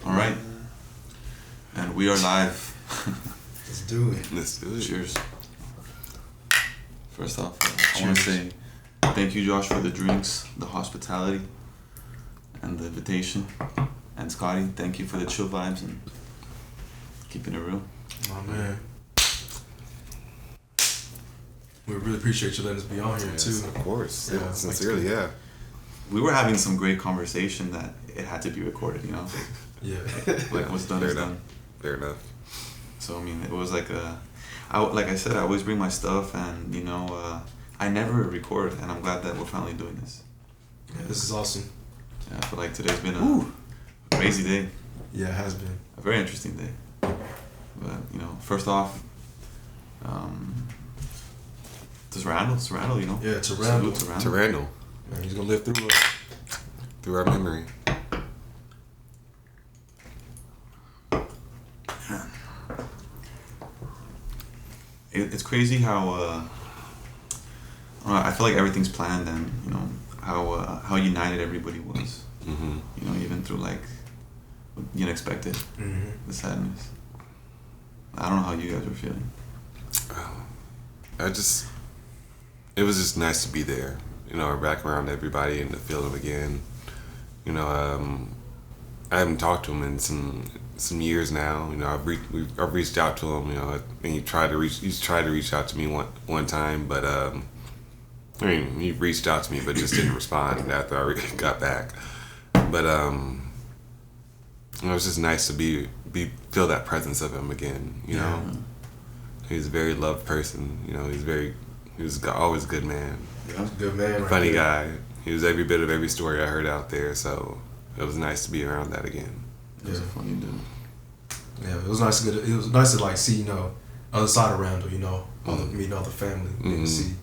All right. And we are live. Let's do it. Let's do it. Cheers. First off, I want to say thank you, Josh, for the drinks, the hospitality, and the invitation. And Scotty, thank you for the chill vibes and keeping it real. Oh, man. We really appreciate you letting us be on here, too. Of course. Yeah, Sincerely, yeah. We were having some great conversation that it had to be recorded, you know? Yeah. Like, what's done is done. Fair enough. So, I mean, it was like like I said, I always bring my stuff and, you know, I never record, and I'm glad that we're finally doing this. Yeah, this is awesome. Yeah, I feel like today's been a crazy day. Yeah, it has been. A very interesting day. But, you know, first off, it's Randall, you know? Yeah, to Randall. Salute to Randall. To Randall. Man, he's going to live through us. Through our memory. It's crazy how I feel like everything's planned, and you know how united everybody was. Mm-hmm. You know, even through like the unexpected, the sadness. I don't know how you guys were feeling. It was just nice to be there. You know, back around everybody and to feel them again. You know, I haven't talked to him in some years now. You know, I've reached out to him. You know, and he's tried to reach out to me one time, but I mean, he reached out to me, but just didn't respond after I got back. But it was just nice to feel that presence of him again. You know, he's a very loved person. You know, he was always a good man. Yeah, good man. Right Funny there. guy. He was every bit of every story I heard out there, so it was nice to be around that again. It was a funny dude. Yeah, it was nice to like see, you know, other side of Randall, you know, meeting all the family, getting to see,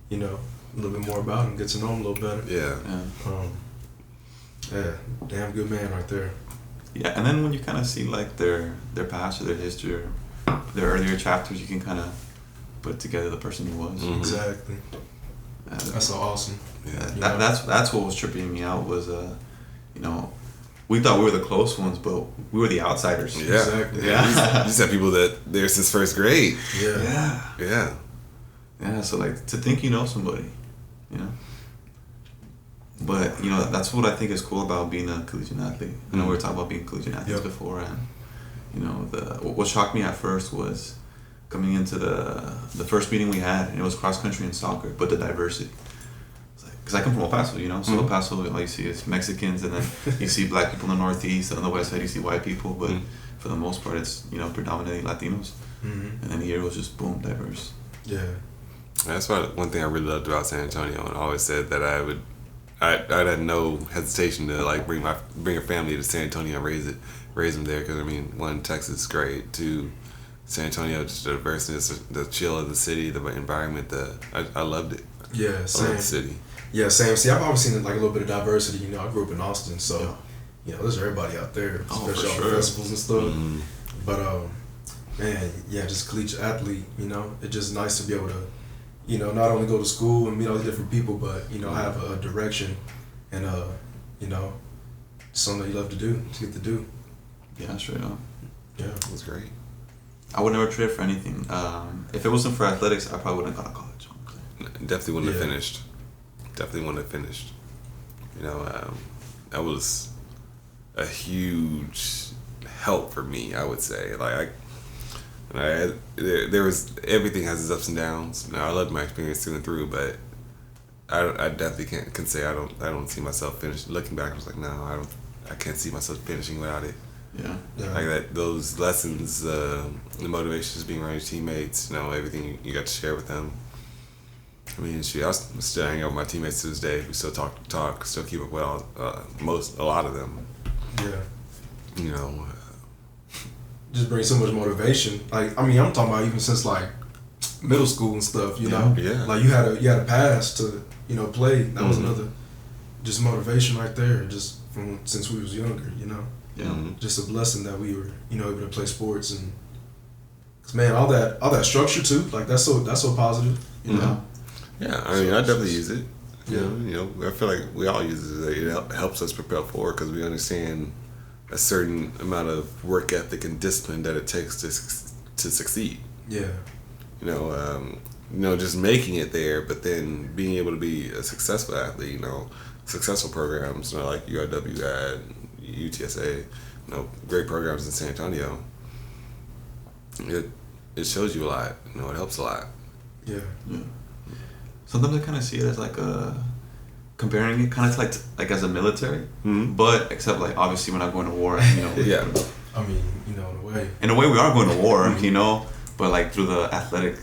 you know, a little bit more about him, get to know him a little better. Yeah. Yeah, damn good man right there. Yeah, and then when you kind of see like their past or their history or their earlier chapters, you can kind of put together the person he was. Mm-hmm. Exactly. That's so awesome. Yeah, that's what was tripping me out was, you know, we thought we were the close ones, but we were the outsiders. Yeah. Exactly. Yeah. You just have people that they're since first grade. Yeah. Yeah. So like to think you know somebody, you know. But you know that's what I think is cool about being a collegiate athlete. I know we were talking about being collegiate athletes before, and you know what shocked me at first was coming into the first meeting we had, and it was cross country and soccer, but the diversity. Because I come from El Paso, you know, so El Paso, all you see is Mexicans, and then you see black people in the Northeast, and on the West Side you see white people, but for the most part it's, you know, predominantly Latinos. And then here it was just boom, diverse. Yeah. That's why one thing I really loved about San Antonio, and I always said that I had no hesitation to like bring a family to San Antonio and raise them there, because I mean, one, Texas is great, two, San Antonio, just the diversity, the chill of the city, the environment, I loved it. Yeah, same. I loved the city. Yeah, same. See, I've always seen like a little bit of diversity. You know, I grew up in Austin, so you know, there's everybody out there, especially on festivals and stuff. But man, yeah, just collegiate athlete. You know, it's just nice to be able to, you know, not only go to school and meet all these different people, but you know, have a direction and you know, something that you love to do, to get to do. Yeah, straight up. Yeah, It was great. I would never trade for anything. If it wasn't for athletics, I probably wouldn't have gone to college. Honestly. Definitely wouldn't have finished. You know, that was a huge help for me, I would say. Like, there was, everything has its ups and downs. Now, I loved my experience through and through, but I definitely can say I don't see myself finishing. Looking back, I was like, no, I can't see myself finishing without it. Yeah. Like those lessons, the motivations, being around your teammates, you know, everything you got to share with them. I mean, I still hang out with my teammates to this day. We still talk, still keep up with a lot of them. Yeah. You know. Just brings so much motivation. Like, I mean, I'm talking about even since like middle school and stuff. You know. Yeah. Like you had a pass to, you know, play. That was another just motivation right there. Just from since we was younger. You know. Yeah. Just a blessing that we were, you know, able to play sports, and 'cause, man, all that structure too. Like that's so positive. You know. Yeah, I mean, I definitely use it. You know, I feel like we all use it. It helps us prepare for it because we understand a certain amount of work ethic and discipline that it takes to succeed. Yeah. Just making it there, but then being able to be a successful athlete. Successful programs. Like UIW had, UTSA. Great programs in San Antonio. It shows you a lot. It helps a lot. Yeah. Sometimes I kind of see it as like comparing it kind of like as a military, but except like obviously we're not going to war. Yeah. I mean, in a way. In a way, we are going to war, but like through the athletic,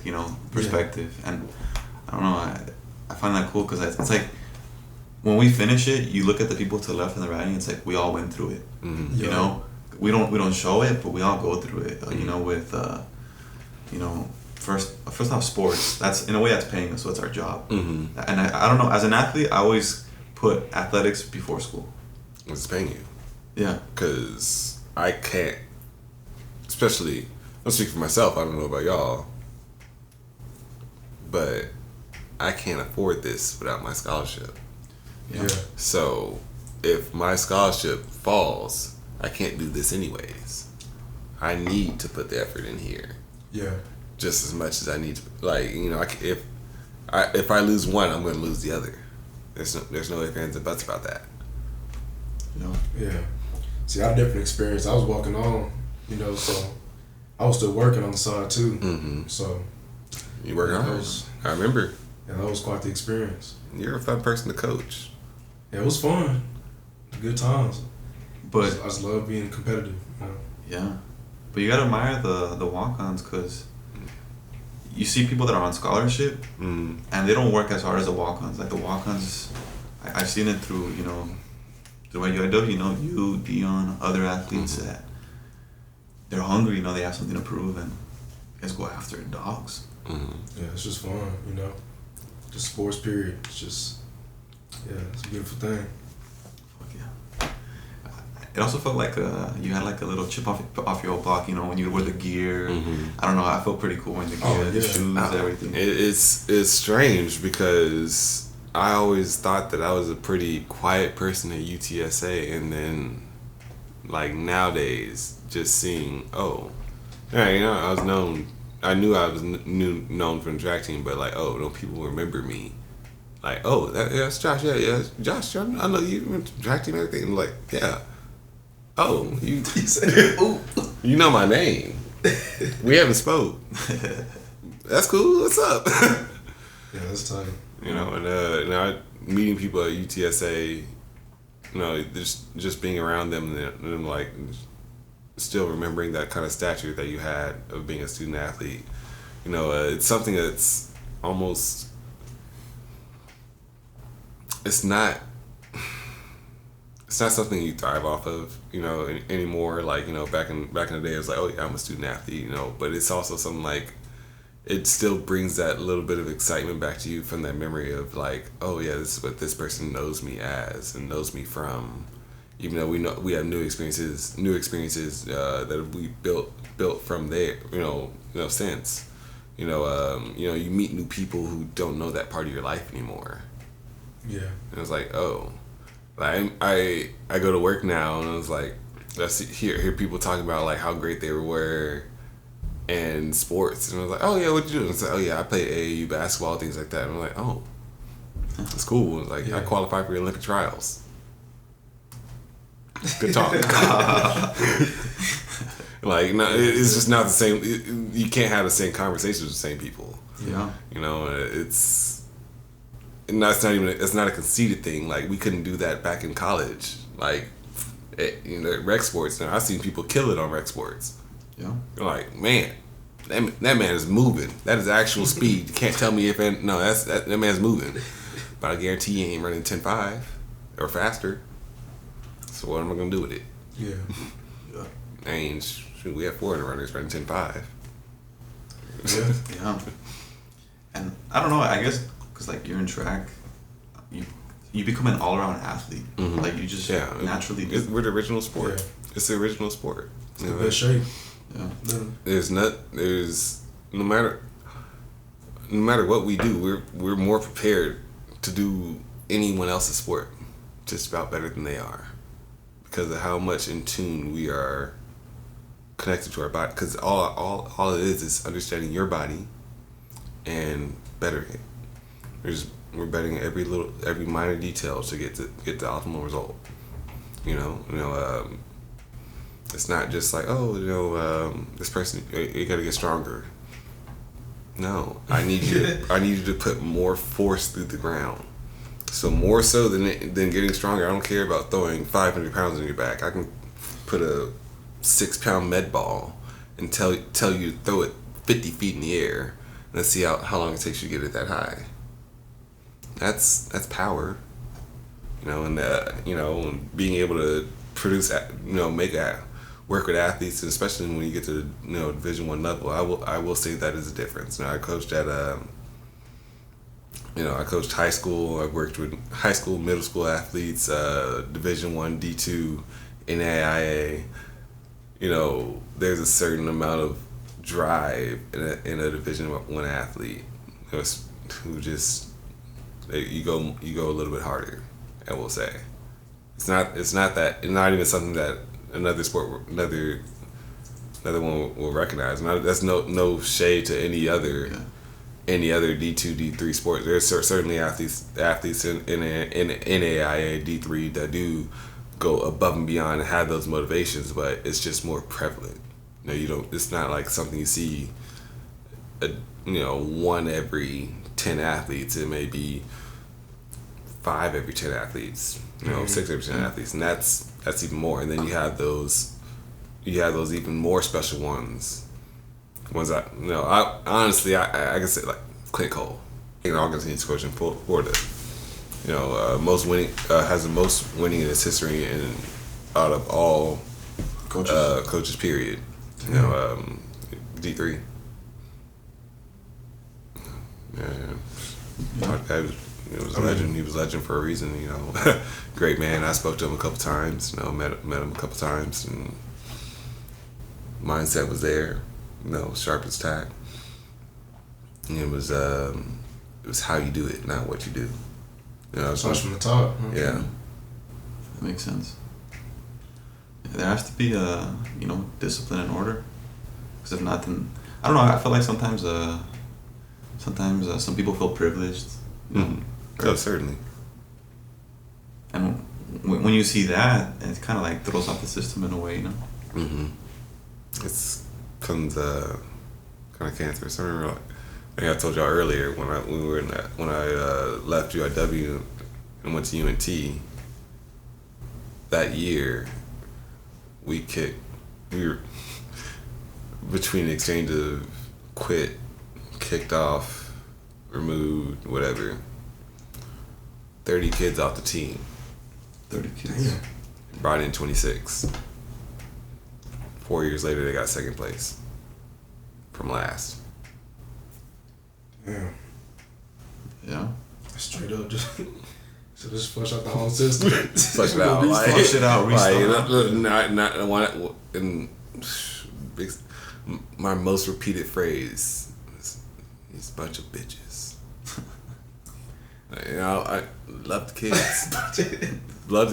perspective, and I don't know. I find that cool because it's like when we finish it, you look at the people to the left and the right, and it's like we all went through it. Yeah. We don't show it, but we all go through it. With first off, sports. That's in a way that's paying us, so it's our job. And I don't know. As an athlete, I always put athletics before school. It's paying you. Yeah. Because I can't, especially, I'll speak for myself, I don't know about y'all, but I can't afford this without my scholarship. Yeah. So if my scholarship falls, I can't do this anyways. I need to put the effort in here. Yeah. Just as much as I need to, if I lose one, I'm going to lose the other. There's no ifs, ands, and buts about that. Yeah. See, I had a different experience. I was walking on, so I was still working on the side too. Mm-hmm. So you work hard. I remember. Yeah, that was quite the experience. You're a fun person to coach. Yeah, it was fun. Good times. But I just love being competitive. Yeah, but you gotta admire the Walkons because you see people that are on scholarship and they don't work as hard as the Walkons. Like the Walkons, I've seen it through through UIW. You, Dion, other athletes that they're hungry. They have something to prove and just go after it, dogs. Yeah, it's just fun. Just sports. Period. It's just it's a beautiful thing. It also felt like you had like a little chip off your old block, when you wear the gear. I don't know, I felt pretty cool wearing the gear, the shoes, everything. It's strange because I always thought that I was a pretty quiet person at UTSA, and then like nowadays, just seeing, I knew I was known from the track team, but like, no people remember me. Like, that's Josh, yeah, Josh, I know you went to track team and everything. I'm like, yeah. Oh, you you know my name. We haven't spoke. That's cool. What's up? Yeah, that's tight. And meeting people at UTSA, just being around them and like still remembering that kind of stature that you had of being a student athlete. It's something that's almost, it's not something you thrive off of, anymore. Like, back in the day, it was like, oh yeah, I'm a student athlete, but it's also something like, it still brings that little bit of excitement back to you from that memory of like, oh yeah, this is what this person knows me as and knows me from, even though we have new experiences that we built from there, since, you meet new people who don't know that part of your life anymore. Yeah. And it's like, oh. I go to work now and I was like, I hear people talking about like how great they were in sports, and I was like, oh yeah, what you do? And it's like, oh yeah, I play AAU basketball, things like that. And I'm like, oh, that's cool. And like, I qualified for the Olympic trials. Good talk. Like, no, it's just not the same. You can't have the same conversations with the same people. Yeah. It's not a conceited thing. Like, we couldn't do that back in college. Like, rec sports. Now I've seen people kill it on rec sports. Yeah. You're like, man, that man is moving. That is actual speed. You can't tell me that man's moving. But I guarantee he ain't running 10.5 or faster. So what am I gonna do with it? Yeah. We have 400 runners running 10.5. Yeah. And I don't know. I guess because like you're in track, you become an all-around athlete. Like you just naturally. We're the original sport. Yeah. It's the original sport. It's the best shape. Yeah. No matter what we do, we're more prepared to do anyone else's sport just about better than they are, because of how much in tune we are connected to our body. Because all it is understanding your body and bettering it. We're bettering every minor detail to get the optimal result. It's not just like, this person, you got to get stronger. No, I need you to put more force through the ground. So more so than getting stronger, I don't care about throwing 500 pounds on your back. I can put a 6-pound med ball and tell you to throw it 50 feet in the air and let's see how long it takes you to get it that high. That's power, and being able to produce, work with athletes, and especially when you get to the Division I level. I will say that is a difference. I coached at I coached high school. I worked with high school, middle school athletes, Division I, D2, NAIA. There's a certain amount of drive in a Division I athlete who just you go a little bit harder. I will say it's not even something that another one will recognize. That's no shade to any other D2, D3 sport. There's certainly athletes in NAIA D3 that do go above and beyond and have those motivations, but it's just more prevalent. It's not like something you see. 1 every 10 athletes. It may be 5 every 10 athletes. 6 every 10 athletes, and that's even more. And then you have those even more special ones. I honestly can say like Clint Cole, Walkons coach in Florida. Most winning has the most winning in his history and out of all coaches. Period. D3. It was a legend. He was a legend for a reason. Great man. I spoke to him a couple times. Met him a couple times, and mindset was there. Sharp as tack. And it was how you do it, not what you do. Starts from the top. Huh? Yeah. That makes sense. There has to be discipline and order. Because if not, then I don't know. I feel like sometimes some people feel privileged. Mm-hmm. Oh, certainly. And when you see that, it kind of like throws off the system in a way, Mm-hmm. It's comes kind of cancer. So I remember, I told y'all earlier when I left UIW and went to UNT. That year, we were between the exchange of quit, kicked off, removed, whatever. 30 kids off the team. 30 kids. Damn. Brought in 26. 4 years later, they got second place from last. Damn. Yeah. Straight up, just flush out the whole system. Flush it out. Flush it out. My most repeated phrase is, "These bunch of bitches." I love the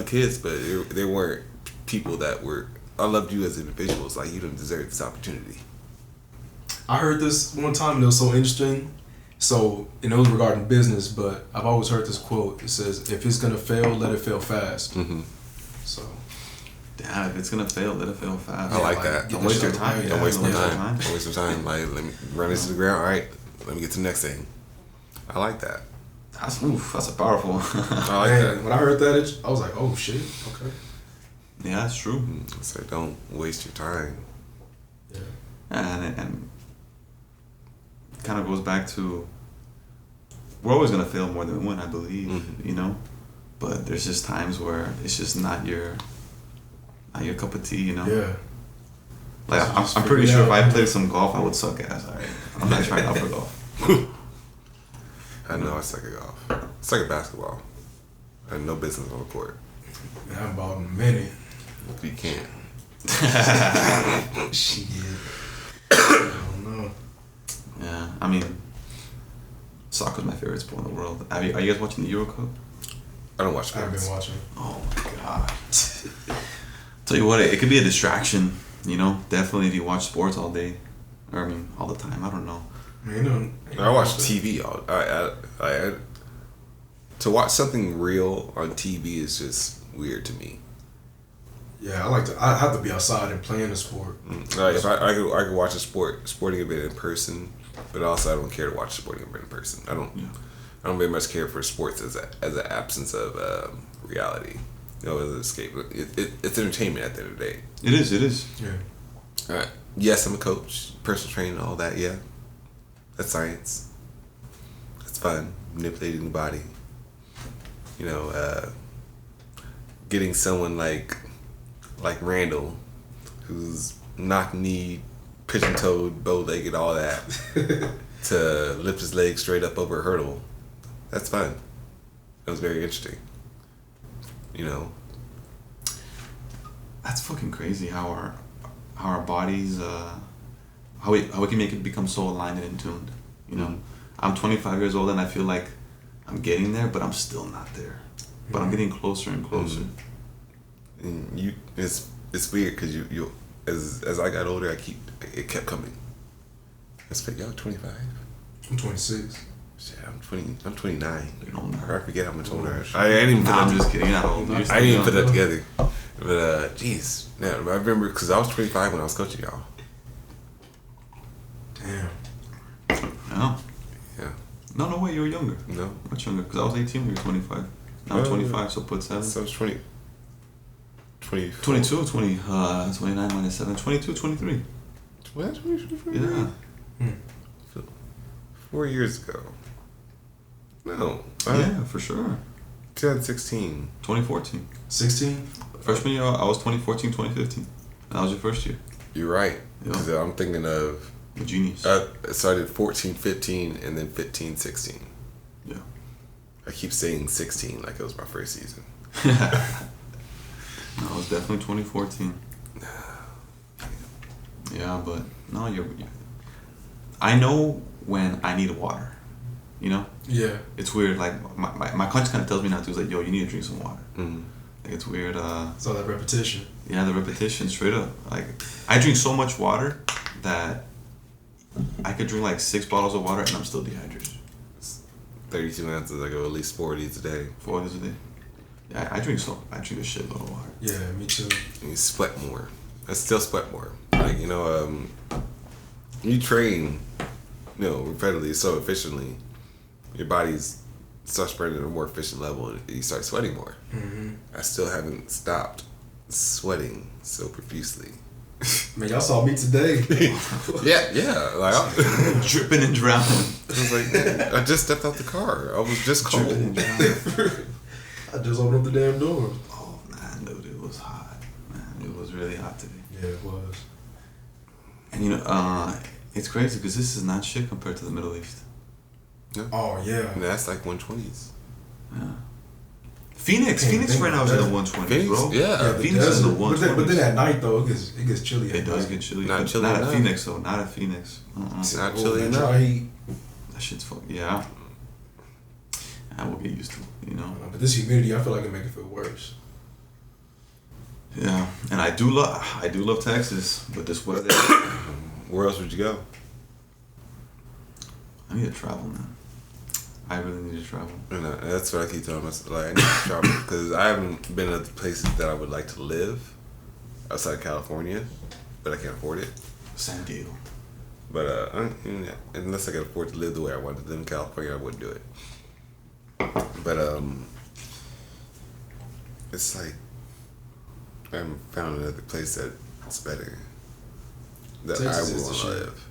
kids, but they weren't people that were. I loved you as individuals. Like, you didn't deserve this opportunity. I heard this one time and it was so interesting. So, it was regarding business, but I've always heard this quote. It says, "If it's gonna fail, let it fail fast." Mm-hmm. So, damn, if it's gonna fail, let it fail fast. I like that. Don't waste your time. Don't waste my time. Don't waste your time. Like, let me run this to the ground. All right, let me get to the next thing. I like that. That's a powerful. I like that. When I heard that, I was like, "Oh shit, okay." Yeah, that's true. So don't waste your time. Yeah. And it kind of goes back to, we're always gonna fail more than we win, I believe. Mm-hmm. But there's just times where it's just not your cup of tea. Yeah. Like, I'm pretty sure if I played some golf, I would suck ass. All right, I'm not trying out for golf. I know I suck at golf. I suck at basketball. I had no business on the court. Man, I bought a minute. You can't. Shit. I don't know. Yeah, I mean, soccer's my favorite sport in the world. Are you guys watching the Euro Cup? I don't watch I've sports. been watching. Oh my god. Tell you what, it could be a distraction. You know, definitely if you watch sports all day, or I mean all the time. I don't know. I watch TV all. I to watch something real on TV is just weird to me. Yeah, I have to be outside and playing the sport. Like if I could watch a sporting event in person, but also I don't care to watch a sporting event in person. I don't very much care for sports as an absence of reality. You know, as an escape. It's entertainment at the end of the day. It is. Yeah. Yes, I'm a coach, personal training, all that. Yeah, that's science. That's fun. Manipulating the body. You know, getting someone like Randall, who's knock-kneed, pigeon-toed, bow-legged, all that, to lift his leg straight up over a hurdle. That's fun. That was very interesting. You know, that's fucking crazy how our bodies how we can make it become so aligned and in tuned. You know, I'm 25 years old and I feel like I'm getting there, but I'm still not there. But I'm getting closer and closer. And it's weird because you as I got older, it kept coming. Y'all 25. I'm 26. Shit, I'm 29. I forget how much older I didn't even put I'm just kidding. You're not old. I didn't even put that together. But jeez, now I remember because I was 25 when I was coaching y'all. Damn. No. Yeah. No way. You were younger. No. Much younger. Because I was 18 when you were 25. Now I'm 25, so put 7. So I was 20. 22, 29 minus 7, 22, 23. What? 23? Yeah. 4 years ago. No. Yeah, for sure. 2016. 2014. 16? Freshman year, I was 2014, 2015. That was your first year. You're right. Because I'm thinking of... The genius. So I did 14, 15, and then 15, 16. Yeah. I keep saying 16 like it was my first season. No, it was definitely 2014. Yeah, but no, you're. I know when I need water. You know. Yeah. It's weird. Like my conscience kind of tells me now too. It's like, yo, you need to drink some water. Mm-hmm. Like it's weird. It's all that repetition. Yeah, the repetition, straight up. Like I drink so much water that I could drink like 6 bottles of water and I'm still dehydrated. 32 ounces. I go at least 4 of these a day. 4 of these a day. Yeah, I drink a shitload of water. Yeah, me too. And you sweat more. I still sweat more. Like, you know, you train, you know, repetitively so efficiently, your body's starts burning at a more efficient level and you start sweating more. Mm-hmm. I still haven't stopped sweating so profusely. Man, y'all saw me today. yeah. Like I'm dripping and drowning. I was like, man, I just stepped out the car. I was just cold. Dripping and drowning. I just opened up the damn door. Oh man, dude, it was hot. Man, it was really hot today. Yeah, it was. And you know, it's crazy because this is not shit compared to the Middle East. Yeah. Oh yeah. And that's like 120s. Yeah. Phoenix right now is in the 120s, bro. Yeah, Phoenix is in the 120s. But then at night though, it gets chilly. It does get chilly. Not chilly Not enough. at Phoenix though. Not at Phoenix. It's not chilly enough. That shit's fuck. Yeah. I will get used to it, you know. But this humidity, I feel like it make it feel worse. Yeah, and I do love Texas, but this weather. Where else would you go? I need to travel, man. I really need to travel. And that's what I keep telling myself. Like, I need to travel because I haven't been at the places that I would like to live outside California, but I can't afford it. San Diego. But unless I can afford to live the way I want to live in California, I wouldn't do it. But it's like I haven't found another place that's better that Texas I is will the live.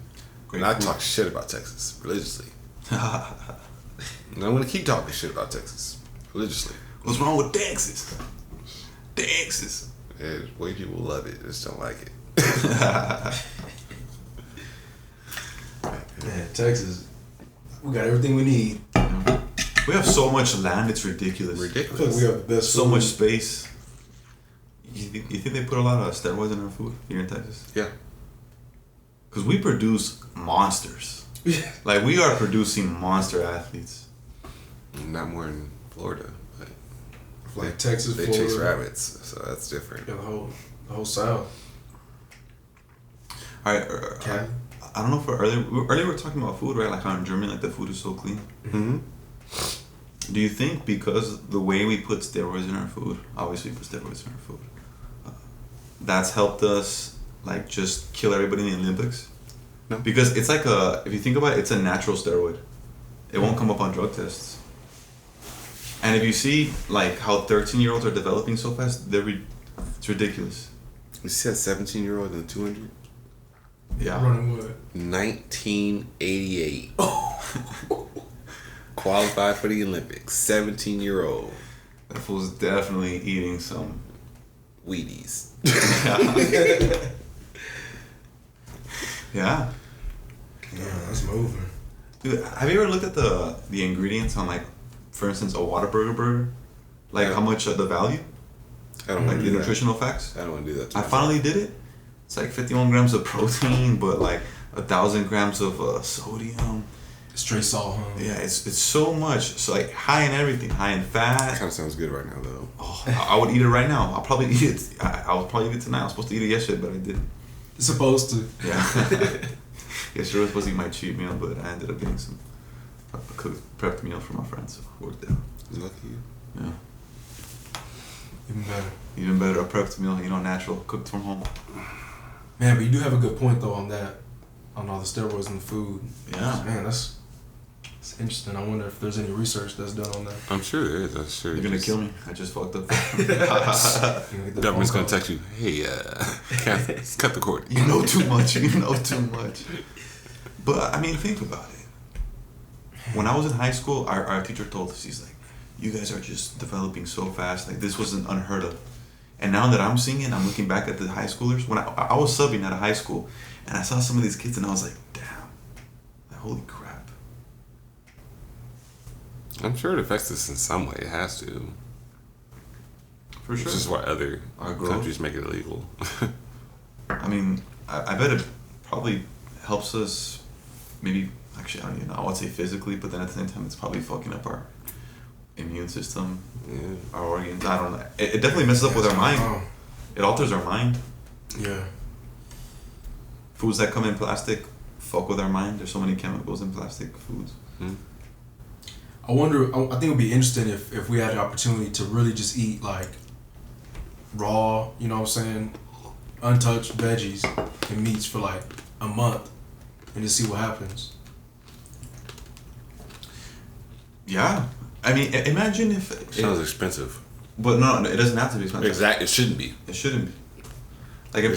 And I talk shit about Texas religiously. And I'm gonna keep talking shit about Texas religiously. What's wrong with Texas? Texas. And white people love it, just don't like it. Man, Texas, we got everything we need. We have so much land, it's ridiculous. I feel like we have the best So food. much space. You think they put a lot of steroids in our food here in Texas? Yeah. Because we produce monsters. Like, we are producing monster athletes. Not more in Florida, but like Texas, they Florida. chase rabbits, so that's different. Yeah, the the whole South. All right. Cali. I don't know if earlier we were talking about food, right? Like how in Germany, like the food is so clean. Mm-hmm. Do you think because the way we put steroids in our food, obviously we put steroids in our food, that's helped us like just kill everybody in the Olympics? No. Because it's like if you think about it, it's a natural steroid. It won't come up on drug tests. And if you see like how 13-year-olds are developing so fast, it's ridiculous. You said 17-year-old in the 200? Yeah. Running what? 1988. Qualified for the Olympics. 17-year-old. That fool's definitely eating some Wheaties. Yeah. Yeah, that's moving. Dude, have you ever looked at the ingredients on like, for instance, a Whataburger burger? Like how much the value? I don't like want to the do nutritional facts? that. I don't want to do that. I finally did it. It's like 51 grams of protein, but like 1,000 grams of sodium. Straight salt, huh? Yeah, it's so much. So like high in everything, high in fat. That kind of sounds good right now, though. Oh, I would eat it right now. I'll probably eat it. I will probably eat it tonight. I was supposed to eat it yesterday, but I didn't. It's supposed to. Yeah. Yesterday was supposed to be my cheat meal, but I ended up getting a cooked prepped meal for my friends. So it worked out. Lucky you. Yeah. Even better. Even better, a prepped meal, natural, cooked from home. Man, but you do have a good point though on that, on all the steroids in the food. Yeah. Man, that's interesting. I wonder if there's any research that's done on that. I'm sure there is. I'm sure. You're gonna kill me. I just fucked up. Government's gonna text you. Hey, cut the cord. You know too much. You know too much. But I mean, think about it. When I was in high school, our teacher told us, he's like, "You guys are just developing so fast. Like this wasn't unheard of." And now that I'm seeing it, I'm looking back at the high schoolers. When I was subbing at a high school, and I saw some of these kids, and I was like, "Damn, like, holy crap." I'm sure it affects us in some way. It has to. For sure. Which is why other Our growth. countries make it illegal. I mean, I bet it probably helps us. Maybe actually, I don't even know. I would say physically, but then at the same time, it's probably fucking up our immune system, our organs. I don't know. It definitely messes up with our mind. It alters our mind. Yeah. Foods that come in plastic fuck with our mind. There's so many chemicals in plastic foods. I wonder. I think it would be interesting if we had the opportunity to really just eat like raw. You know what I'm saying? Untouched veggies and meats for like a month, and just see what happens. Yeah. I mean, imagine if... Sounds expensive. But no, it doesn't have to be expensive. Exactly. It shouldn't be. It shouldn't be. Like if...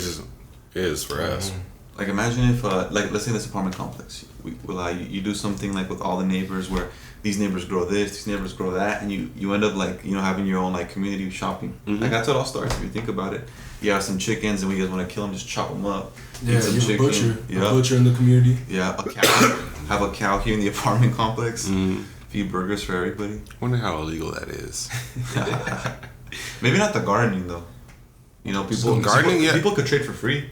It is for us. Like imagine if, like let's say this apartment complex, you do something like with all the neighbors where these neighbors grow this, these neighbors grow that, and you end up like, having your own like community shopping. Like that's how it all starts if you think about it. You have some chickens and when you guys want to kill them, just chop them up. Yeah, some you're chicken. a butcher in the community. Yeah, a cow. Have a cow here in the apartment complex. Feed burgers for everybody. Wonder how illegal that is. Maybe not the gardening though. People could trade for free.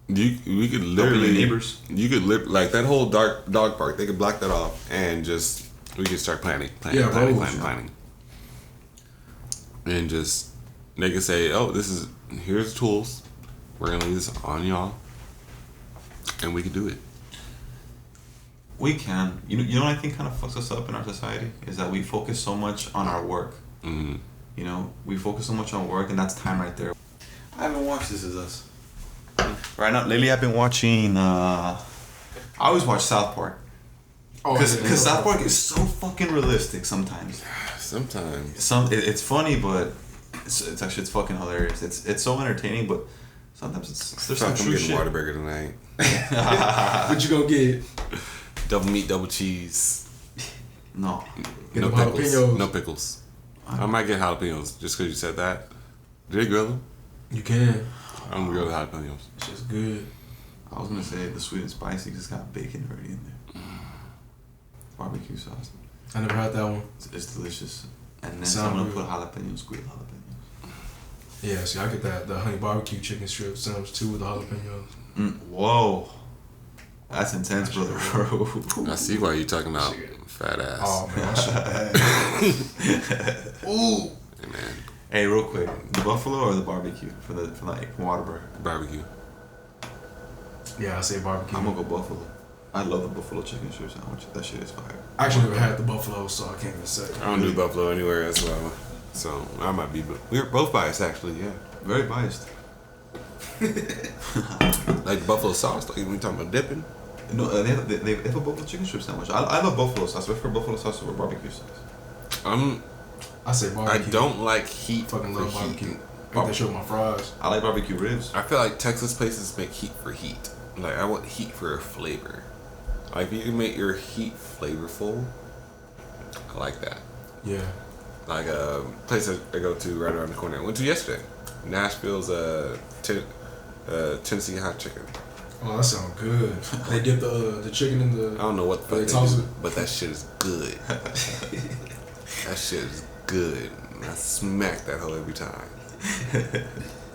We could literally neighbors. You could live like that whole dog park. They could block that off and we could start planting, and just they could say, "Oh, here's the tools. We're gonna leave this on y'all, and we could do it." We can. You know what I think kind of fucks us up in our society is that we focus so much on our work. We focus so much on work, and that's time right there. I haven't watched This Is Us. Right now, lately I've been watching. I always watch South Park. Because South Park is so fucking realistic sometimes. Sometimes. It's funny, but it's fucking hilarious. It's so entertaining, but sometimes there's some true shit. I'm getting Whataburger tonight. What you gonna get? Double meat, double cheese. No. No pickles. Jalapenos. No pickles. I might get jalapenos just because you said that. Did they grill them? You can. I'm gonna grill the jalapenos. It's just good. I was gonna say the sweet and spicy just got bacon already in there. Barbecue sauce. I never had that one. It's delicious. And then I'm gonna put jalapenos, grilled jalapenos. Yeah, see, I get the honey barbecue chicken strip sandwich too with the jalapenos. Whoa. That's intense, brother. I see why you're talking about fat ass. Oh, man. That shit bad. Ooh. Hey, man. Hey, real quick, the buffalo or the barbecue for like Waterbury? Barbecue. Yeah, I say barbecue. I'm gonna go buffalo. I love the buffalo chicken strip sandwich. That shit is fire. I actually never had the buffalo, so I can't even say. I don't do buffalo anywhere as well, so I might be. We're both biased, actually. Yeah. Very biased. Like buffalo sauce. Like when we talking about dipping. No, they have a buffalo chicken strip sandwich. I love buffalo sauce. I prefer buffalo sauce over barbecue sauce. I say barbecue. I don't like heat. Fucking love barbecue. I think they show my fries. I like barbecue ribs. I feel like Texas places make heat for heat. Like I want heat for flavor. Like if you can make your heat flavorful, I like that. Yeah. Like a place I go to right around the corner. I went to yesterday. Nashville's Tennessee hot chicken. Oh, that sounds good. They dip the chicken in the. I don't know what the fuck they do, but that shit is good. That shit is good. I smack that hoe every time.